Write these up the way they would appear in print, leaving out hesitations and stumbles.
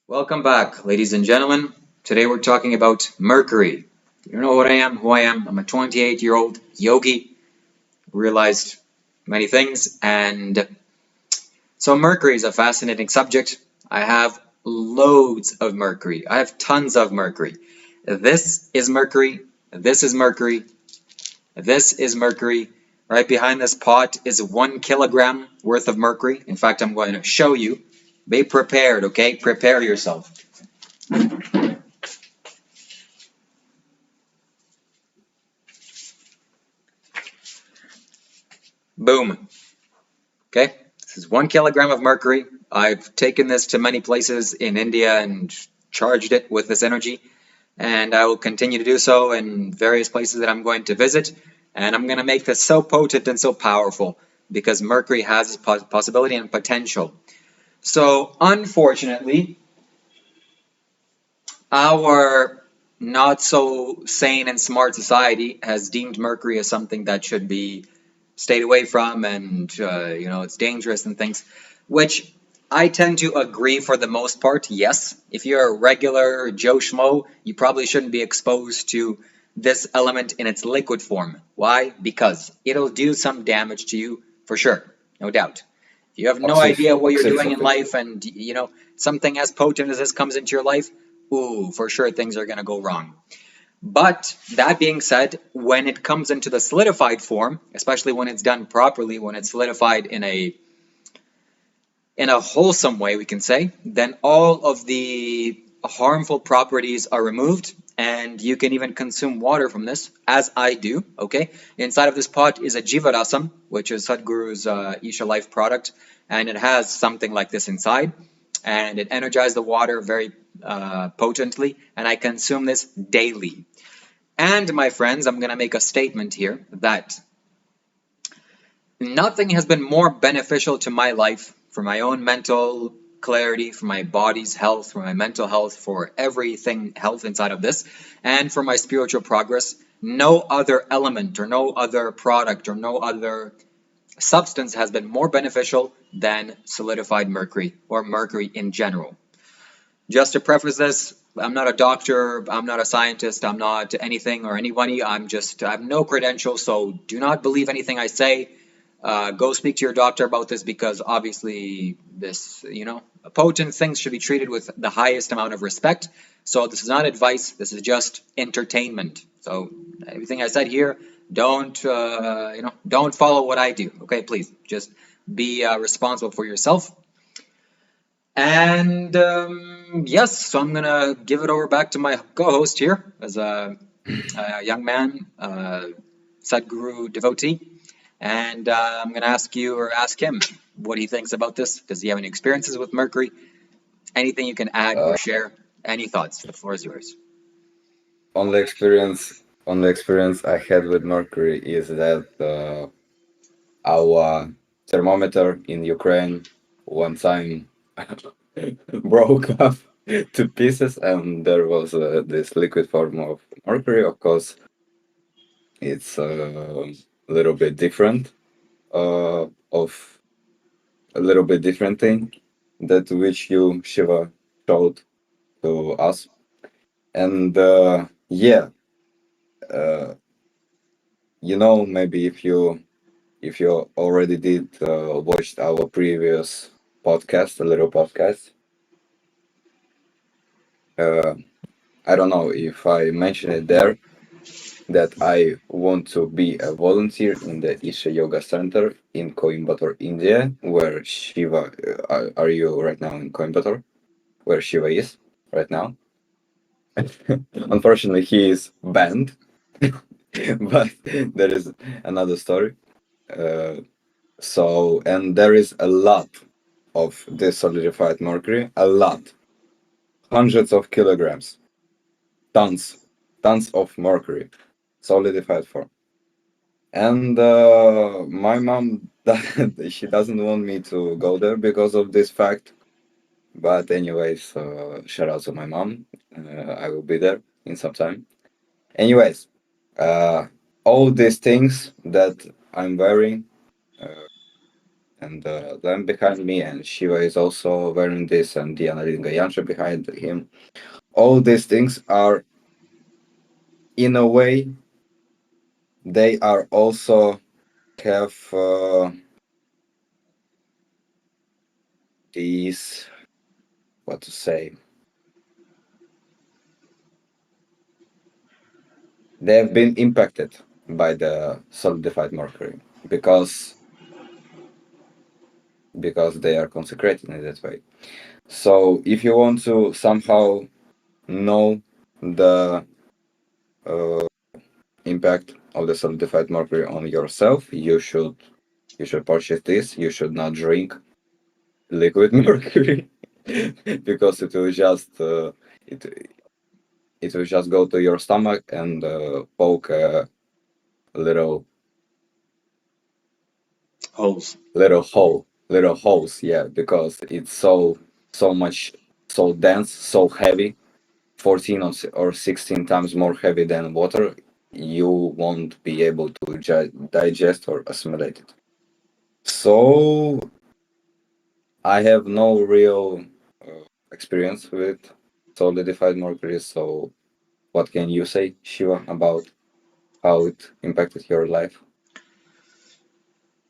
Welcome back, ladies and gentlemen. Today we're talking about Mercury. You know what I am, who I am. I'm a 28-year-old yogi, realized many things, and so Mercury is a fascinating subject. I have loads of Mercury. I have tons of Mercury. This is Mercury. This is Mercury. This is Mercury. Right behind this pot is 1 kilogram worth of Mercury. In fact, I'm going to show you. Be prepared, okay? Prepare yourself. Boom. Okay, this is 1 kilogram of mercury. I've taken this to many places in India and charged it with this energy, and I will continue to do so in various places that I'm going to visit. And I'm going to make this so potent and so powerful because mercury has possibility and potential. So, unfortunately, our not so sane and smart society has deemed mercury as something that should be stayed away from, and it's dangerous and things, which I tend to agree for the most part. Yes, if you're a regular Joe Schmo, you probably shouldn't be exposed to this element in its liquid form. Why? Because it'll do some damage to you for sure, no doubt. If you have no idea what you're doing in life, and something as potent as this comes into your life, ooh, for sure things are going to go wrong. But that being said, when it comes into the solidified form, especially when it's done properly, when it's solidified in a wholesome way, we can say, then all of the harmful properties are removed, and you can even consume water from this, as I do. Okay, inside of this pot is a Jivarasam, which is Sadhguru's Isha Life product, and it has something like this inside, and it energizes the water very potently, and I consume this daily. And my friends, I'm going to make a statement here that nothing has been more beneficial to my life, for my own mental clarity, for my body's health, for my mental health, for everything health inside of this, and for my spiritual progress. No other element or no other product or no other substance has been more beneficial than solidified mercury, or mercury in general. Just to preface this, I'm not a doctor, I'm not a scientist, I'm not anything or anybody. I have no credentials, so do not believe anything I say. Go speak to your doctor about this, because obviously this, potent things should be treated with the highest amount of respect. So this is not advice, this is just entertainment. So everything I said here, don't follow what I do. Okay, please, just be responsible for yourself. And yes, so I'm gonna give it over back to my co-host here, as a young man, Sadhguru devotee, and I'm gonna ask him what he thinks about this. Does he have any experiences with Mercury? Anything you can add or Uh, share? Any thoughts? The floor is yours. only experience, only experience I had with Mercury is that our thermometer in Ukraine one time broke up to pieces, and there was this liquid form of mercury. Of course, it's a little bit different, of a little bit different thing that which you Shiva showed to us, and yeah. Uh, maybe if you already did watched our previous podcast, a little podcast. uh, I don't know if I mentioned it there, that I want to be a volunteer in the Isha Yoga Center in Coimbatore, India, where Shiva. Are you right now in Coimbatore, where Shiva is right now? Unfortunately, he is banned, but there is another story. Uh, So, and there is a lot of this solidified mercury, a lot, hundreds of kilograms, tons, tons of mercury, solidified form. And my mom, she doesn't want me to go there because of this fact. But anyways, shout out to my mom. I will be there in some time. Anyways, uh, all these things that I'm wearing, uh, and the lamp behind me, and Shiva is also wearing this, and the Analinga Yantra behind him. All these things are, in a way, they are also have these, what to say, they have been impacted by the solidified mercury because they are consecrated in that way. So if you want to somehow know the impact of the solidified mercury on yourself, you should purchase this. You should not drink liquid mercury because it it will just go to your stomach and poke a little Holes. little holes. Yeah, because it's so much, so dense, so heavy, 14 or 16 times more heavy than water. You won't be able to digest or assimilate it. So I have no real experience with solidified mercury. So what can you say, Shiva, about how it impacted your life?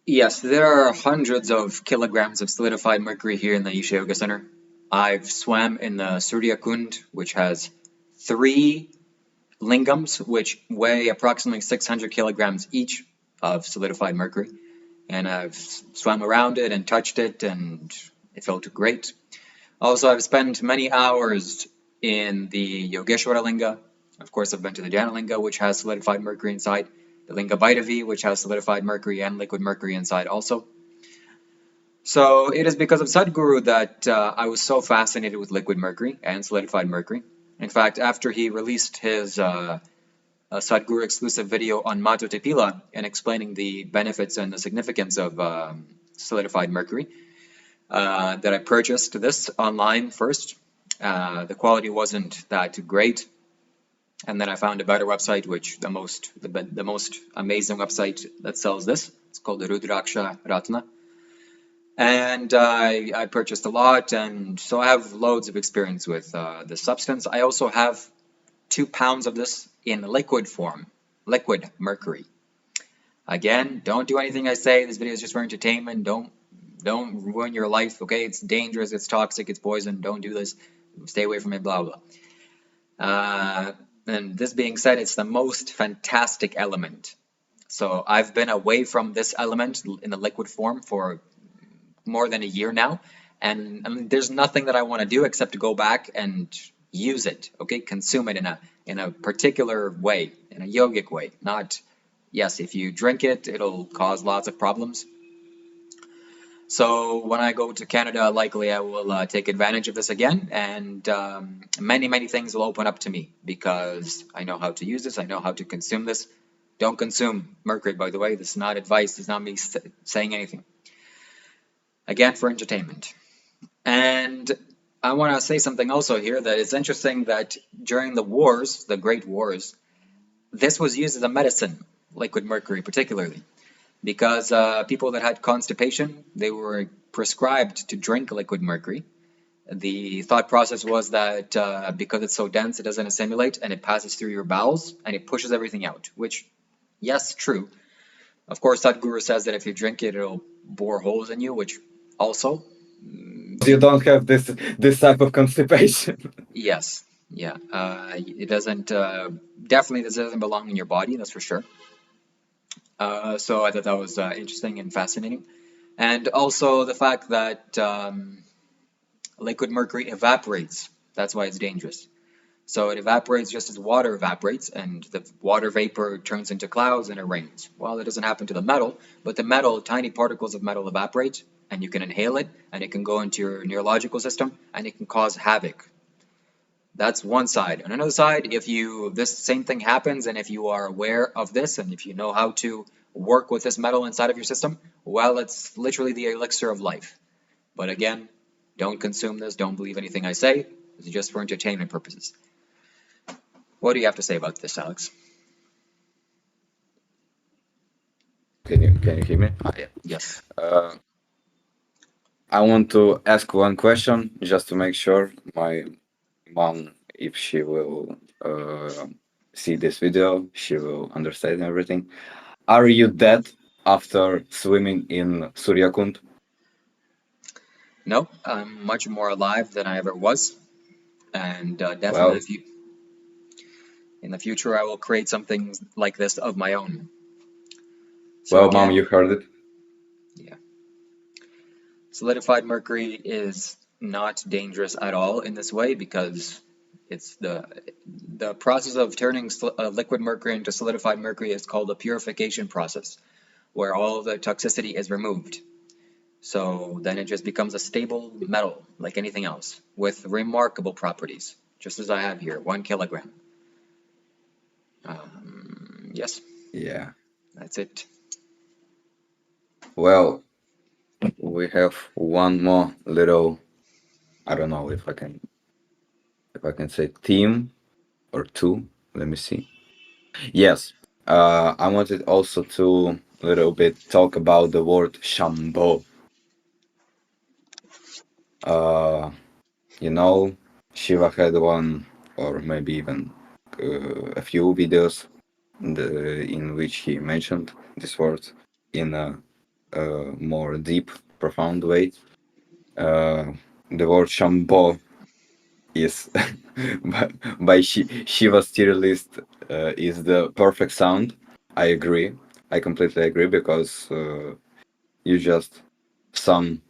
Yes, there are hundreds of kilograms of solidified mercury here in the Isha Yoga Center. I've swam in the Surya Kund, which has 3 lingams, which weigh approximately 600 kilograms each of solidified mercury. And I've swam around it and touched it, and it felt great. Also, I've spent many hours in the Yogeshwara Linga. Of course, I've been to the Jnana Linga, which has solidified mercury inside, the Linga Bhairavi, which has solidified mercury and liquid mercury inside also. So it is because of Sadhguru that I was so fascinated with liquid mercury and solidified mercury. In fact, after he released his Sadhguru exclusive video on Mato Tepila and explaining the benefits and the significance of solidified mercury, that I purchased this online first. The quality wasn't that great, and then I found a better website, which the most amazing website that sells this. It's called the Rudraksha Ratna, and I purchased a lot, and so I have loads of experience with this substance. I also have 2 pounds of this in liquid form, liquid mercury. Again, don't do anything I say. This video is just for entertainment. Don't ruin your life, okay? It's dangerous, it's toxic, it's poison. Don't do this. Stay away from it, blah, blah. And this being said, it's the most fantastic element. So I've been away from this element in the liquid form for more than a year now. And I mean, there's nothing that I want to do except to go back and use it, okay? Consume it in a particular way, in a yogic way. Not, yes, if you drink it, it'll cause lots of problems. So when I go to Canada, likely I will take advantage of this again, and many, many things will open up to me because I know how to use this, I know how to consume this. Don't consume mercury, by the way. This is not advice, this is not me saying anything. Again, for entertainment. And I want to say something also here that it's interesting that during the wars, the Great Wars, this was used as a medicine, liquid mercury particularly. Because people that had constipation, they were prescribed to drink liquid mercury. The thought process was that because it's so dense, it doesn't assimilate and it passes through your bowels and it pushes everything out, which, yes, true. Of course, Sadhguru says that if you drink it, it'll bore holes in you, which also, You don't have this type of constipation. yes, yeah. It doesn't, definitely this doesn't belong in your body, that's for sure. So I thought that was interesting and fascinating. And also the fact that liquid mercury evaporates. That's why it's dangerous. So it evaporates just as water evaporates, and the water vapor turns into clouds and it rains. Well, it doesn't happen to the metal, but the metal, tiny particles of metal evaporate, and you can inhale it, and it can go into your neurological system, and it can cause havoc. That's one side. On another side, if this same thing happens, and if you are aware of this, and if you know how to work with this metal inside of your system, well, it's literally the elixir of life. But again, don't consume this. Don't believe anything I say. This is just for entertainment purposes. What do you have to say about this, Alex? Can you hear me? Ah, yeah. Yes. I want to ask one question just to make sure my mom, if she will see this video, she will understand everything. Are you dead after swimming in Suryakund? No, I'm much more alive than I ever was, and definitely Well, if you in the future I will create something like this of my own. So well, mom, again, you heard it. yeah, solidified mercury is not dangerous at all in this way because it's the process of turning liquid mercury into solidified mercury is called a purification process, where all the toxicity is removed. So then it just becomes a stable metal like anything else with remarkable properties, just as I have here, 1 kilogram. Yes, Yeah. that's it. Well, we have one more little. I don't know if I can say theme or two. Let me see. Yes. I wanted also to little bit talk about the word Shambho. Uh, you know, Shiva had one or maybe even a few videos in which he mentioned this word in a more deep, profound way. Uh, the word Shambho is by Shiva's tier list is the perfect sound. I agree. I completely agree because you just some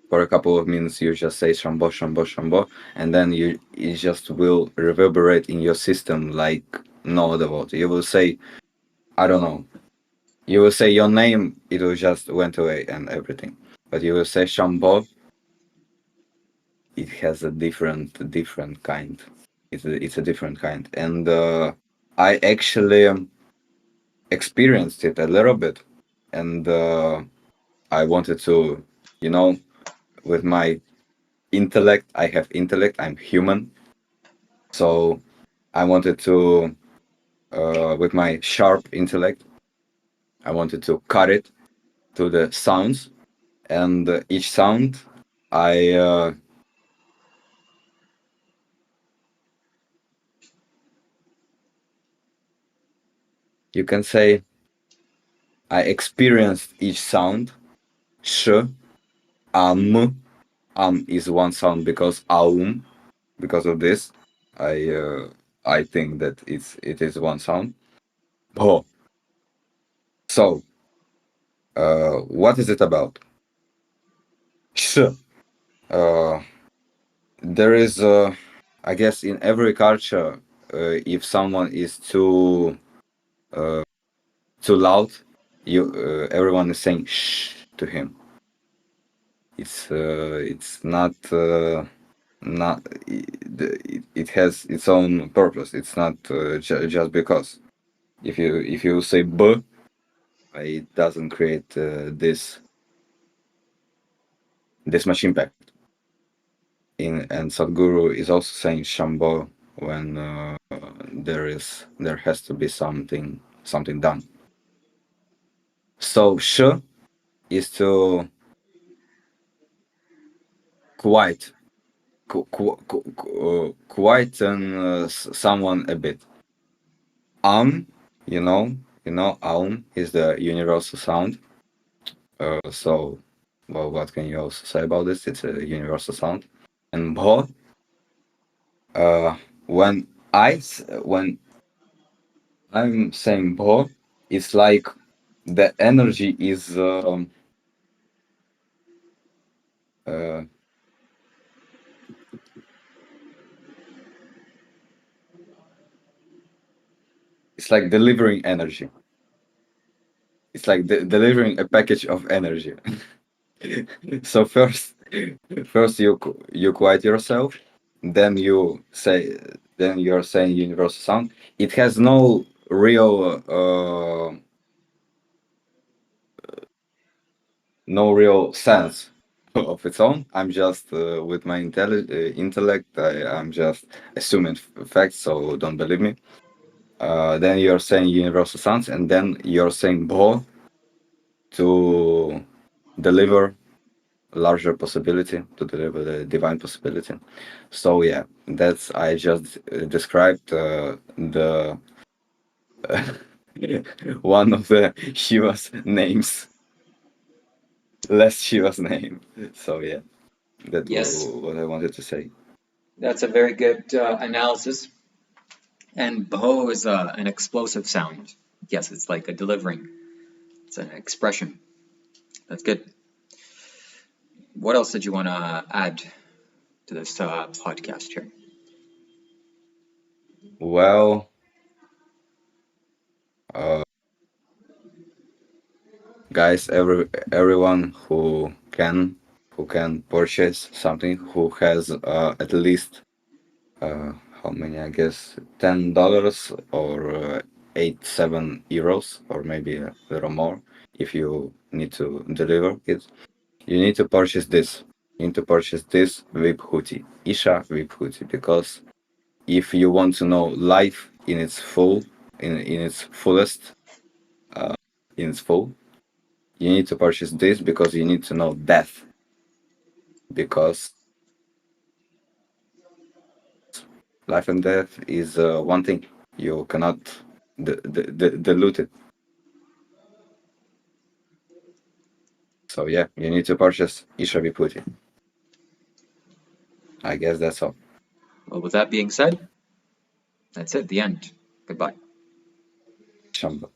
for a couple of minutes you just say Shambho, Shambho, Shambho, and then it just will reverberate in your system like no other word. You will say I don't know. You will say your name, it will just went away and everything. But you will say Shambho, it has a different kind. It's a different kind, and I actually experienced it a little bit, and I wanted to, you know, with my intellect, I have intellect. I'm human, so I wanted to, with my sharp intellect, I wanted to cut it to the sounds, and each sound, I you can say I experienced each sound. Sh, am, is one sound because aum. Because of this, I uh, I think that it is one sound. Ho. So, what is it about? Sh. Uh, there is, I guess, in every culture, if someone is too loud, you everyone is saying shh to him. It's not it has its own purpose. It's not just because if you say b, it doesn't create this much impact. In and Sadhguru is also saying Shambho when there has to be something done. So sh is to quiet quieten someone a bit. Um, you know, Aum is the universal sound. So, well, what can you also say about this? It's a universal sound. And Bho, uh, when when I'm saying Bho, it's like the energy is uh, it's like delivering energy. It's like delivering a package of energy. So first you quiet yourself, then then you're saying universal sound. It has no real sense of its own. I'm just with my intellect. I'm just assuming facts, so don't believe me. Then you're saying universal sounds, and then you're saying bo to deliver larger possibility, to deliver the divine possibility. So yeah, that's I just described the one of the Shiva's names, less Shiva's name. So yeah, that Yes, was what I wanted to say. that's a very good analysis. And Bho is an explosive sound. Yes, it's like a delivering. It's an expression. That's good. What else did you want to add to this podcast here? Well, uh, guys, everyone who can purchase something, who has at least how many, I guess, $10 or 7 euros, or maybe a little more if you need to deliver it. You need to purchase this. You need to purchase this VIP hoodie, Isha VIP hoodie, because if you want to know life in its full, in its fullest, in its full, you need to purchase this because you need to know death. Because life and death is one thing. You cannot dilute it. So yeah, you need to purchase Isha VIP hoodie. I guess that's all. Well, with that being said, that's it, the end. Goodbye. Shambho.